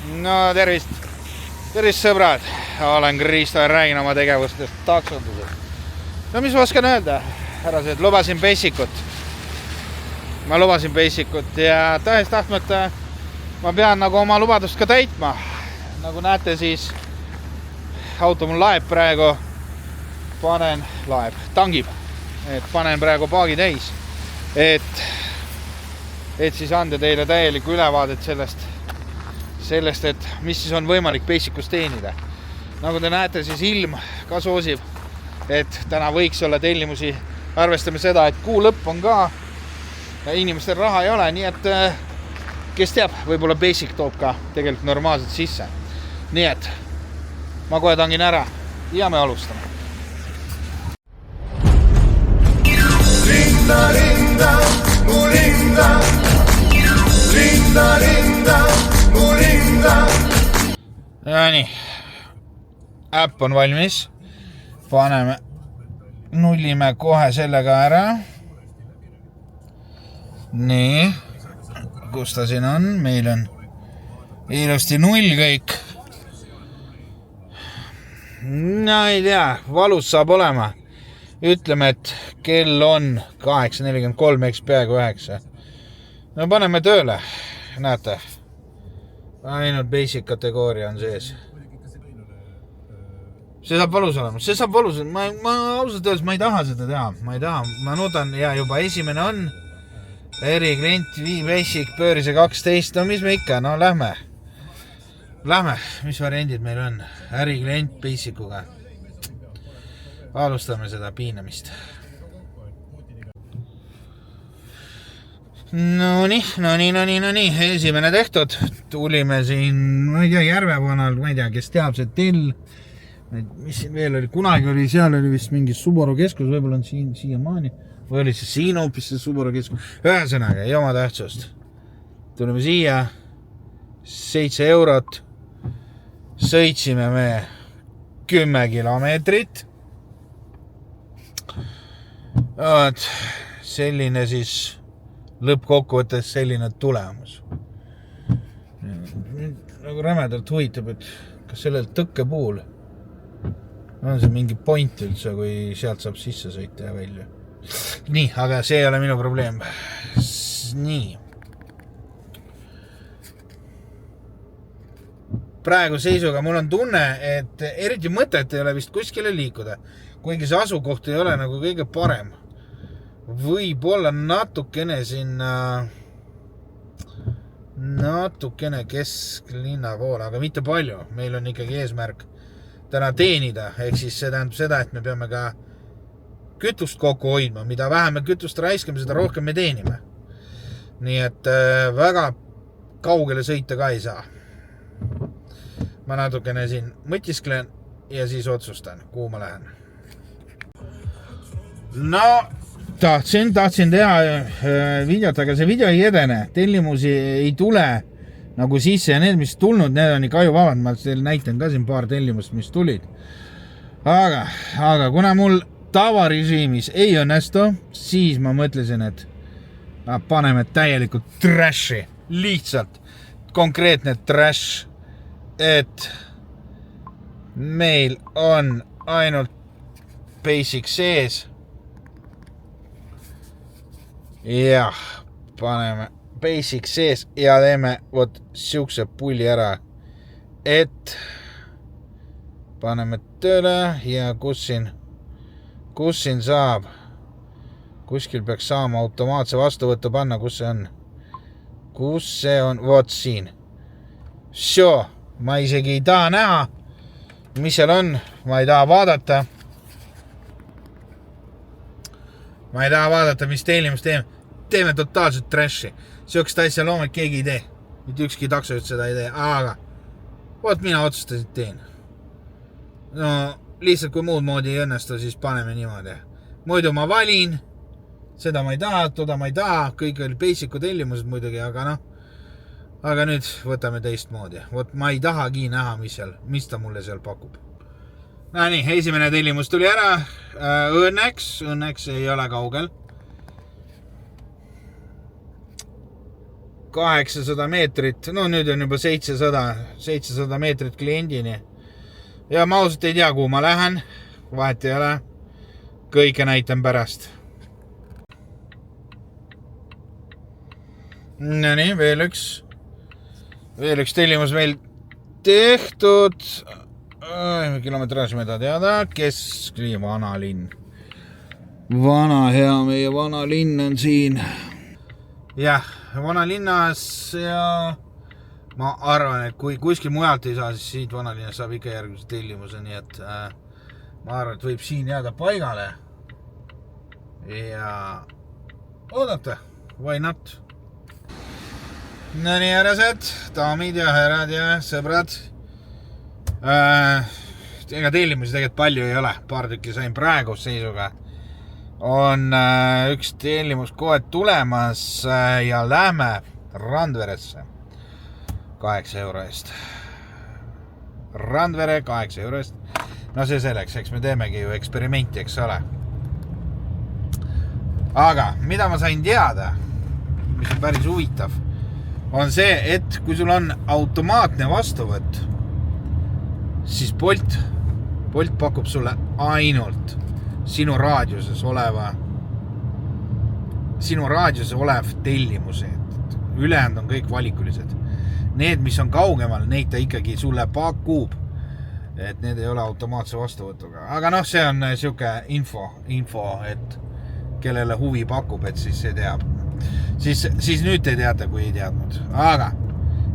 No tervist sõbrad, olen Kristo ja räägin oma tegevustest taksonduses. No mis ma oskan öelda, härrased, lubasin Basic'ut. Ma lubasin Basic'ut ja tahes tahtmata ma pean nagu oma lubadust ka täitma. Nagu näete, siis auto mul laeb praegu, tangib, et panen praegu paagi täis, et siis anda teile täielikku ülevaadet sellest, et mis siis on võimalik Basic'us teenida. Nagu te näete, siis ilm ka soosib, et täna võiks olla tellimusi. Arvestame seda, et kuu lõpp on ka ja inimestel raha ei ole, nii et kes teab, võib-olla Basic toob ka tegelikult normaalselt sisse. Nii et ma kohe tangin ära ja me alustame. Linda, linda, mu linda. Linda, linda, mu linda. Ja nii, äpp on valmis. Nullime kohe sellega ära. Nii, kus ta siin on? Meil on ilusti null kõik. No ei tea, valus saab olema. Ütleme, et kell on 8:43, eks peaaegu 9. No paneme tööle, näete. Ainult Basic kategooria on sees. See saab valus olema, ma ausalt öeldes ma ei taha seda teha, ma nuudan ja juba esimene on eriklient Basic pöörise 12, no mis me ikka, no lähme, mis variandid meil on, äriklient Basic'uga, alustame seda piinamist. No nii, esimene tehtud, tulime siin, ma ei tea, Järvevanal, ma ei tea, kes teab, see tell, mis siin veel oli, kunagi oli, seal oli vist mingi Subaru keskus, võib-olla on siia maani, või oli see siin hoopis see Subaru keskus, ühesõnaga, ei oma tähtsust. Tulime siia, 7 eurot, sõitsime me 10 kilomeetrit. Selline siis lõppkokkuvõttes selline tulemus. Nagu rämedalt huvitab, et kas sellel tõkkepuul on see mingi point üldse, kui sealt saab sisse sõita ja välja. Nii, aga see ei ole minu probleem. Nii. Praegu seisuga mul on tunne, et eriti mõtet ei ole vist kuskile liikuda, kuigi see asukoht ei ole nagu kõige parem. Võib-olla natukene kesklinna poole, aga mitte palju. Meil on ikkagi eesmärk täna teenida, ehk siis see tähendab seda, et me peame ka kütust kokku hoidma. Mida vähem me kütust raiskame, seda rohkem me teenime. Nii et väga kaugele sõita ka ei saa. Ma natukene siin mõtisklen ja siis otsustan, kuhu ma lähen. No, tahtsin teha videot, aga see video ei edene. Tellimusi ei tule nagu sisse ja need, mis tulnud, need on ikka ajuvabad. Ma näitan ka siin paar tellimust, mis tulid. Aga kuna mul tavarežiimis ei õnnestu, siis ma mõtlesin, et paneme täielikult trashi. Lihtsalt konkreetne trash, et meil on ainult Basic sees. Jah, paneme Basic sees ja teeme võt siukse pulli ära, et paneme tööle ja kus siin saab, kuskil peaks saama automaatse vastuvõttu panna, kus see on, võt siin. Ma isegi ei taha näha, mis seal on, ma ei taha vaadata, mis tellimust teeme totaalselt trashi. Siukest asja loomalt keegi ei tee. Mitte ükski taksojuht seda ei tee, aga võt mina otsustasin teen. No lihtsalt kui muud moodi ei õnnestu, siis paneme niimoodi. Muidu ma valin, seda ma ei taha, toda ma ei taha, kõik oli Basic'u tellimused muidugi, aga nüüd võtame teist moodi. Võt ma ei tahagi näha, mis ta mulle seal pakub. No nii, esimene tellimus tuli ära. Õnneks ei ole kaugel. 800 meetrit, no nüüd on juba 700 meetrit kliendini. Ja ma ausalt ei tea, kuhu ma lähen, vahet ei ole, kõike näitan pärast. No nii, veel üks tellimus meil tehtud. Kilometraaži me ta teada, Keskli vanalinn. Vana hea, meie vanalinn on siin. Jah, vanalinnas ja ma arvan, et kui kuskil mujalt ei saa, siis siit vanalinnas saab ikka järgmise tellimuse, nii et ma arvan, et võib siin jääda paigale ja oodata, why not? No nii, härrased, daamid ja härrad ja sõbrad. Ega tellimusi tegelikult palju ei ole, paar tükki sain praegu seisuga. On üks tellimus kohe tulemas ja lähme Randveresse 8 euro eest. Randvere 8 euro eest. No see selleks, eks me teemegi ju eksperimenti, eks ole. Aga mida ma sain teada, mis on päris huvitav, on see, et kui sul on automaatne vastuvõtt, siis Bolt pakub sulle ainult sinu raadiuses olev tellimusi. Ülejäänud on kõik valikulised. Need, mis on kaugemal, neid ta ikkagi sulle pakub. Et need ei ole automaatse vastuvõtuga. Aga noh, see on siuke info, et kellele huvi pakub, et siis see teab. Siis nüüd te teate, kui ei teadnud. Aga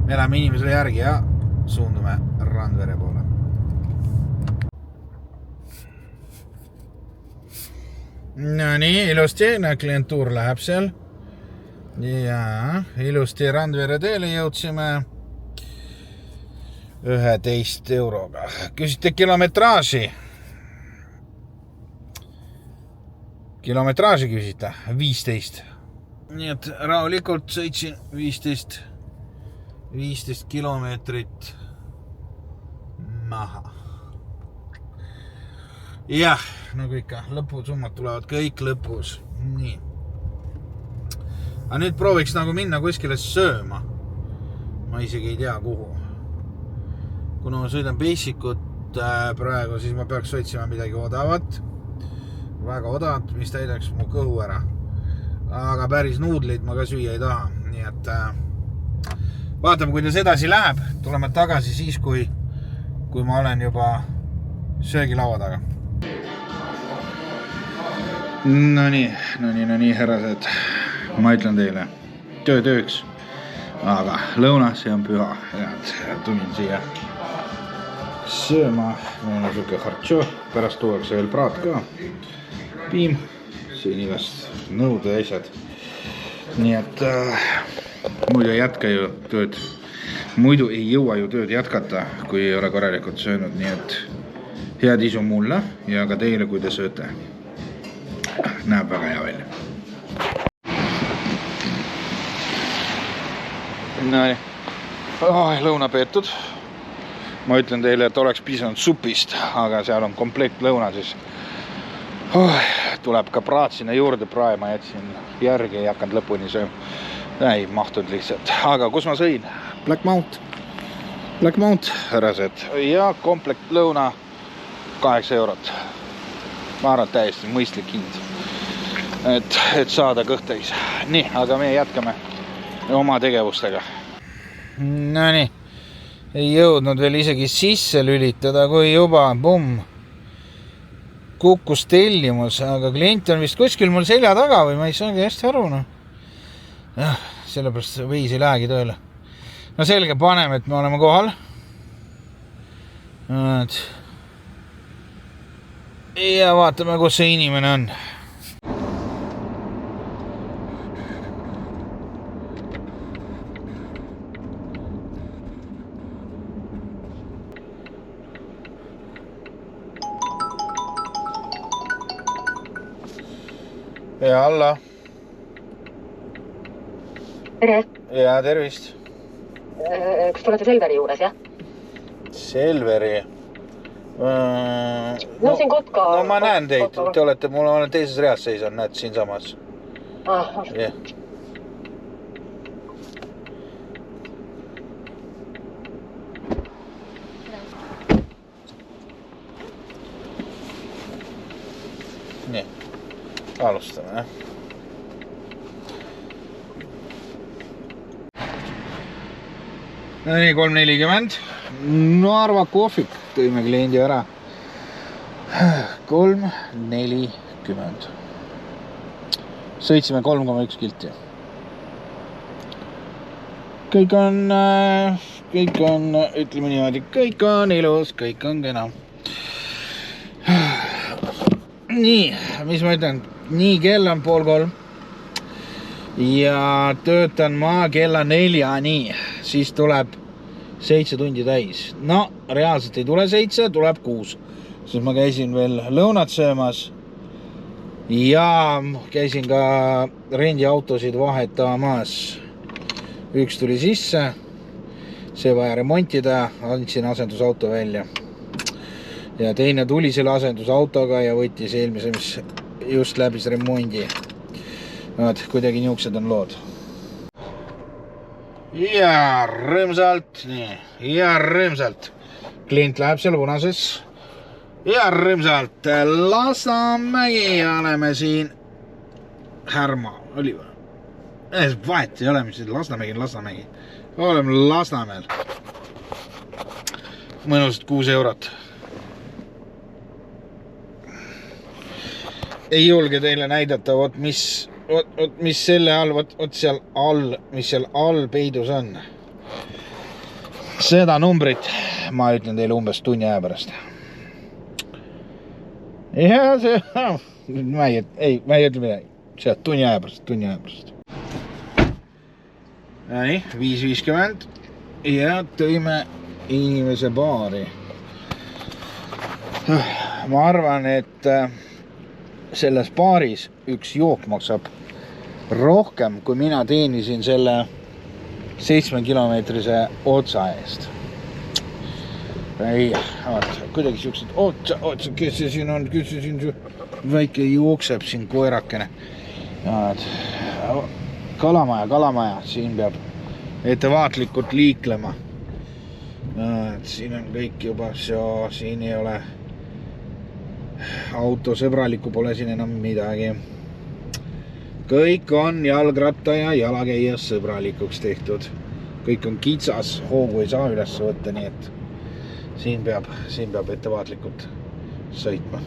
me läheme inimesele järgi ja suundume Randvere poole. No nii, ilusti, klientuur läheb seal. Ja ilusti Randvere teele jõudsime 11 euroga. Küsite kilometraaži. Kilometraaži küsite 15. Nii et rahulikult sõitsin 15 kilomeetrit maha. Jah, nagu ikka, lõpusummad tulevad kõik lõpus. Nii. Aga nüüd prooviks nagu minna kuskile sööma. Ma isegi ei tea kuhu. Kuna ma sõidan Basicut praegu, siis ma peaks otsima midagi odavat. Väga odavat, mis täidaks mu kõhu ära. Aga päris nuudleid ma ka süüa ei taha. Nii et vaatame, kuidas edasi läheb. Tuleme tagasi siis, kui ma olen juba söögilaua taga. No nii, härrased. Ma ütlen teile, tööks. Aga lõuna, see on püha. Tulin siia sööma. Mul on suke hartšo. Pärast tuuakse veel praat ka. Piim. Siin igast nõud ja asjad. Nii et muidu ei jätka ju tööd. Muidu ei jõua ju tööd jätkata, kui ei ole korralikult söönud. Nii et head isu mulle ja ka teile, kui te sööte. Näeb väga hea välja. Näi. Lõuna peetud. Ma ütlen teile, et oleks piisanud supist, aga seal on komplekt lõuna siis. Tuleb ka praat sinna juurde praema, jätsin järgi, ei hakanud lõpuni sööma. Ei mahtud lihtsalt. Aga kus ma sõin? Black Mount, härrased. Ja komplekt lõuna 8 eurot. Ma arvan, täiesti mõistlik hind. Et saada kõht täis. Nii, aga me jätkame oma tegevustega. No nii, ei jõudnud veel isegi sisse lülitada, kui juba kukkus tellimus, aga klient on vist kuskil mul selja taga või ma ei saagi hästi aru. No. Sellepärast viis ei lähegi tööle. No selge, paneme, et me oleme kohal. Ja vaatame, kus see inimene on. Ja alla. Tere. Ja tervist. Kas te olete Selveri juures, jah? Selveri? No siin Kotka. No ma näen teid, te olete, mul olen teises reas seisan, näed siin samas. Ah, yeah. alustame, jah. No nii, 3.40. Narva kohvik. Tõime kliendi ära. 3.40. Sõitsime 3,1 kilti. Kõik on, ütleme niimoodi, kõik on ilus, kõik on kena. Nii, mis ma ütlen? Nii, kell on 2:30. Ja töötan ma kella 4-ni, siis tuleb 7 tundi täis. No, reaalselt ei tule 7, tuleb 6. Siis ma käisin veel lõunat söömas ja käisin ka rendiautosid vahetamas. Üks tuli sisse, see vaja remontida, andsin asendusauto välja. Ja teine tuli selle asendusautoga ja võttis eelmise, mis just läbis remondi. Kuidagi niuksed on lood. Ja rõõmsalt, nii, ja rõõmsalt. Klient läheb seal punases. Ja rõõmsalt Lasnamägi oleme siin. Härma, oli või? Vahet ei ole, mis Lasnamägi on Lasnamägi. Oleme Lasnamäel. Mõnusalt 6 eurot. Ei julge teile näidata, mis selle all, seal all, mis seal all peidus on. Seda numbrit ma ütlen teile umbes tunni aja pärast. Ja see, ma ei ütle midagi. See tunni aja pärast. Nii, 5.50 ja tõime inimese baari. Ma arvan, et selles baaris üks jook maksab rohkem, kui mina teenisin selle 7-kilomeetrise otsa eest. Ei, kuidagi siuksed otsa, kes see siin on, kes see siin väike jookseb siin koerakene. Kalamaja, siin peab ettevaatlikult liiklema. Siin on kõik juba, siin ei ole autosõbralikku, pole siin enam midagi. Kõik on jalgratta ja jalakäija sõbralikuks tehtud. Kõik on kitsas, hoogu ei saa üles võtta, nii et siin peab ettevaatlikult sõitma.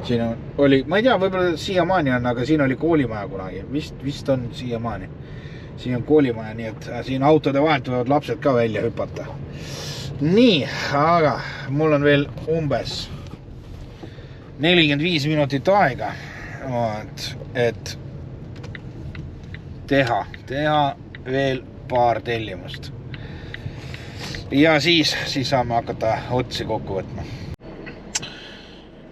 Siin oli, ma ei tea, võib-olla siiamaani on, aga siin oli koolimaja kunagi. Vist on siiamaani. Siin on koolimaja, nii et siin autode vahelt võivad lapsed ka välja hüpata. Nii, aga mul on veel umbes 45 minutit aega, et teha veel paar tellimust. Ja siis saame hakata otsi kokku võtma.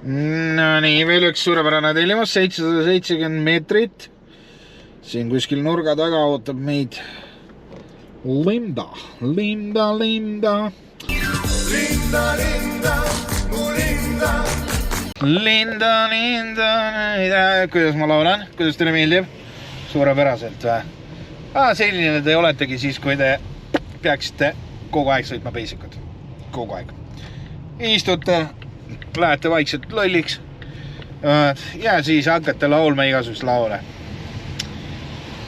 No nii, veel üks suurepärane tellimus, 770 meetrit. Siin kuskil nurga taga ootab meid Linda. Linda, kuidas ma laulan? Kuidas teile meeldib? Suurepäraselt või? Selline te oletegi siis, kui te peaksite kogu aeg sõitma Basic'ut. Kogu aeg. Istute, lähete vaikselt lolliks ja siis hakkate laulma igasugust laule.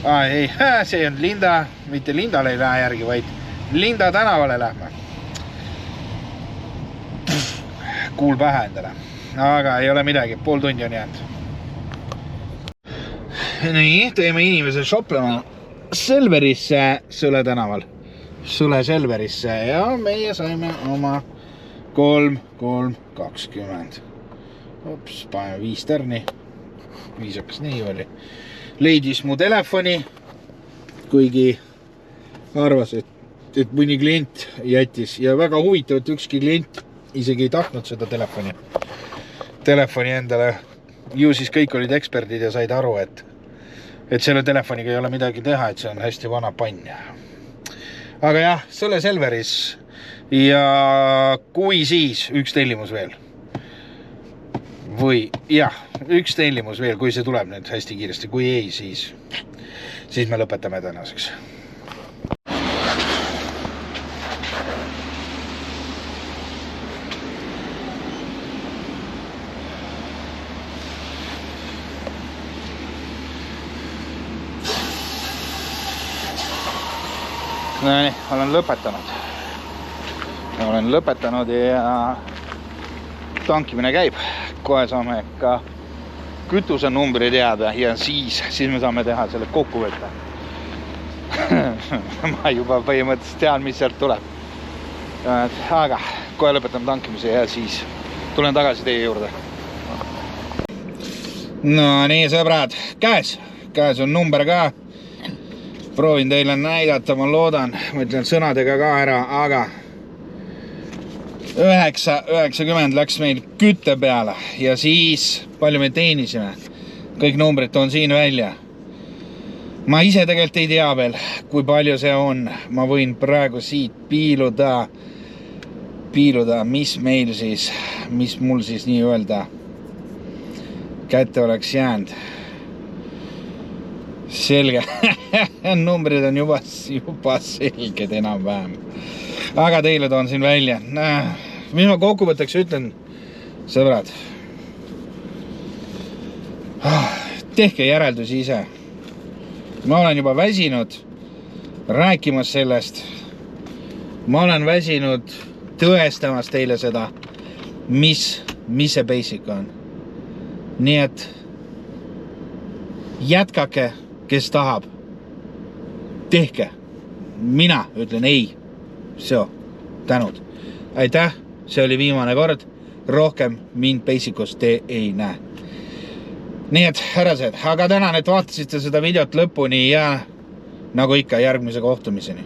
Ei, see on Linda, mitte Lindale ei lähe järgi, vaid Linda tänavale lähme. Kuul pähe endale. Aga ei ole midagi, pool tundi on jäänud. Nii, teeme inimese shoplema Selverisse Sõle tänaval. Sõle Selverisse ja meie saime oma 3.20. Ops, paneme 5 tärni. Viisakas nii oli. Leidis mu telefoni, kuigi arvas, et mõni klient jättis. Ja väga huvitav, et ükski klient isegi ei tahtnud seda telefoni endale. Ju siis kõik olid eksperdid ja said aru, et selle telefoniga ei ole midagi teha, et see on hästi vana pann. Aga jah, Sõle Selveris ja kui siis üks tellimus veel. Või jah, üks tellimus veel, kui see tuleb nüüd hästi kiiresti. Kui ei, siis me lõpetame tänaseks. No nii, olen lõpetanud ja tankimine käib. Kohe saame ka kütuse numbri teada ja siis me saame teha selle kokkuvõtte. Ma juba põhimõtteliselt tean, mis sealt tuleb. Aga kohe lõpetan tankimise ja siis tulen tagasi teie juurde. No nii, sõbrad, käes on number ka. Proovin teile näidata, ma loodan, ma ütlen sõnadega ka ära, aga 9.90 läks meil kütte peale ja siis palju me teenisime. Kõik numbrid toon siin välja. Ma ise tegelikult ei tea veel, kui palju see on. Ma võin praegu siit piiluda, mis mul siis nii öelda kätte oleks jäänud. Selge. Numbrid on juba selged enam-vähem. Aga teile toon siin välja. Mis ma kokkuvõtteks ütlen, sõbrad? Tehke järeldusi ise. Ma olen juba väsinud rääkimas sellest. Ma olen väsinud tõestamas teile seda, mis see basic on. Nii et jätkake, kes tahab. Tehke. Mina ütlen ei. See, tänud. Aitäh, see oli viimane kord. Rohkem mind basicust te ei näe. Nii et, härrased, aga tänan, et vaatasite seda videot lõpuni ja nagu ikka järgmise kohtumiseni.